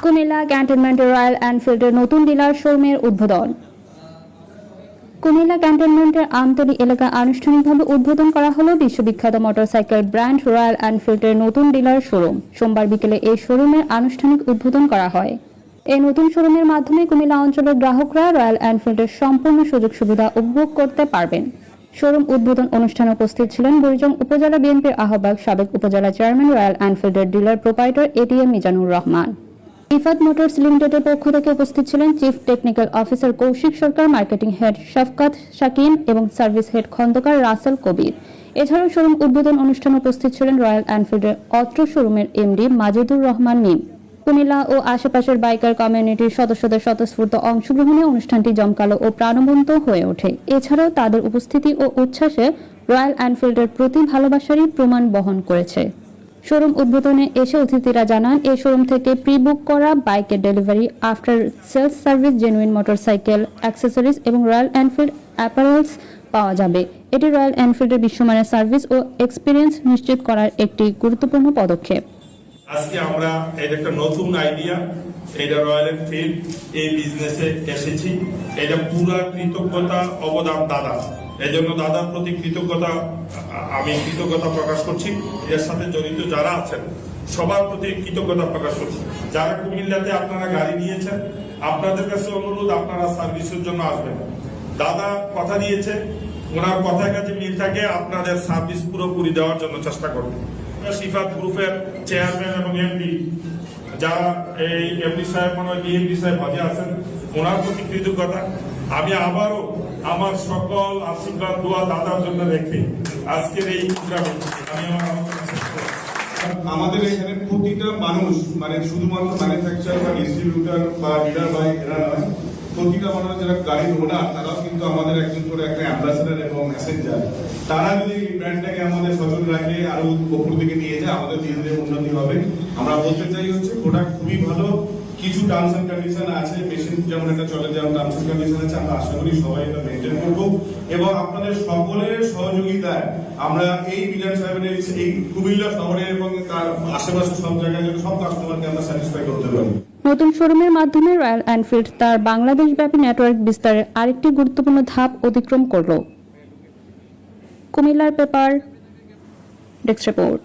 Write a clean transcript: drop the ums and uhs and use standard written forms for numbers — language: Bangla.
কুমিল্লা ক্যান্টনমেন্টে রয়্যাল এনফিল্ডের নতুন ডিলার শোরুমের উদ্বোধন। কুমিল্লা ক্যান্টনমেন্টের আমতলী এলাকায় আনুষ্ঠানিকভাবে উদ্বোধন করা হলো বিশ্ববিখ্যাত মোটরসাইকেল ব্র্যান্ড রয়্যাল এনফিল্ডের নতুন ডিলার শোরুম। সোমবার বিকেলে এই শোরুমের আনুষ্ঠানিক উদ্বোধন করা হয়। এই নতুন শোরুমের মাধ্যমে কুমিল্লা অঞ্চলের গ্রাহকরা রয়্যাল এনফিল্ডের সম্পূর্ণ সুযোগ সুবিধা উপভোগ করতে পারবেন। শোরুম উদ্বোধন অনুষ্ঠানে উপস্থিত ছিলেন বুড়িচং উপজেলা বিএনপির আহ্বায়ক, সাবেক উপজেলা চেয়ারম্যান, রয়্যাল এনফিল্ডের dealer proprietor A T M Mizanur Rahman. Ifat motors লিমিটেডের পক্ষ থেকে উপস্থিত ছিলেন chief technical officer Kaushik Sarkar, marketing head Shafkat Shakin এবং সার্ভিস হেড খন্দকার রাসেল কবির। এছাড়াও শোরুম উদ্বোধন অনুষ্ঠানে উপস্থিত ছিলেন রয়্যাল এনফিল্ডের অত্র শোরুমের এমডি মাজেদুর রহমান মিম। কুমিল্লা ও আশেপাশের বাইকার কমিউনিটির সদস্যদের স্বতঃস্ফূর্ত অংশগ্রহণে অনুষ্ঠানটি জমকালো ও প্রাণবন্ত হয়ে ওঠে। এছাড়াও তাদের উপস্থিতি ও উচ্ছ্বাসে রয়্যাল এনফিল্ডের প্রতি ভালোবাসারই প্রমাণ বহন করেছে। শোরুম উদ্বোধনে এসে অতিথিরা জানান, এই শোরুম থেকে প্রি বুক করা বাইকের delivery, after sales service, genuine motorcycle accessories এবং রয়্যাল এনফিল্ড অ্যাপারেলস পাওয়া যাবে। এটি রয়্যাল এনফিল্ডের বিশ্বমানের সার্ভিস ও এক্সপিরিয়েন্স নিশ্চিত করার একটি গুরুত্বপূর্ণ পদক্ষেপ। আজকে আমরা এটা একটা নতুন আইডিয়া, এটা রয়্যাল এনফিল্ড এই বিজনেসে এসেছি। এটা পুরা কৃতজ্ঞতা অবদান দাদা, এই জন্য দাদার প্রতি আমি কৃতজ্ঞতা প্রকাশ করছি। এর সাথে জড়িত যারা আছেন সবার প্রতি কৃতজ্ঞতা প্রকাশ করছি। যারা কুমিল্লাতে আপনারা গাড়ি নিয়েছেন, আপনাদের কাছে অনুরোধ, আপনারা সার্ভিসের জন্য আসবেন। দাদা কথা দিয়েছে, ওনার কথার কাছে মিল থাকে, আপনাদের সার্ভিস পুরোপুরি দেওয়ার জন্য চেষ্টা করবেন। সিফাত গ্রুপের চেয়ারম্যান এবং এমডি, যারা এই এমডি সাহেব মনে হয় ডিএমডি সাহেব হাজে আছেন, ওনার প্রতি কৃতজ্ঞতা। আমি আবারও আমার সকল আশীর্বাদ দোয়া দাদার জন্য রেখে আজকের এই প্রোগ্রামে আমাদের এখানে প্রতিটা মানুষ, মানে শুধুমাত্র ম্যানুফ্যাকচার বা ডিস্ট্রিবিউটার বা ডিলার বা এরা নয়, প্রতিটা মানুষ যারা গাড়ির ওনার, তারাও কিন্তু আমাদের একজন করে একটা অ্যাম্বাসেডার এবং মেসেঞ্জার। তারা যদি এই ব্র্যান্ডটাকে আমাদের সচল রাখে, আরো উপর দিকে নিয়ে যায়, আমাদের ধীরে ধীরে উন্নতি হবে। আমরা বলতে চাই হচ্ছে প্রোডাক্ট খুবই ভালো, কিছু টার্মস এন্ড কন্ডিশন আছে, মেশিন যেমন একটা চলে, যেমন টার্মস এন্ড কন্ডিশন আছে। আমরা আশা করি সবাই এটা মেনটেন করবো এবং আপনাদের সকলের সহযোগিতায় আমরা এই মিজান সাহেবের এই কুমিল্লা শহরে এবং তার আশেপাশে সব জায়গায় যেন সব কাস্টমারকে আমরা স্যাটিসফাই করতে পারি। নতুন শোরুমের মাধ্যমে রয়্যাল এনফিল্ড তার বাংলাদেশব্যাপী নেটওয়ার্ক বিস্তারের আরেকটি গুরুত্বপূর্ণ ধাপ অতিক্রম করল। কুমিল্লার পেপার ডেস্ক রিপোর্ট।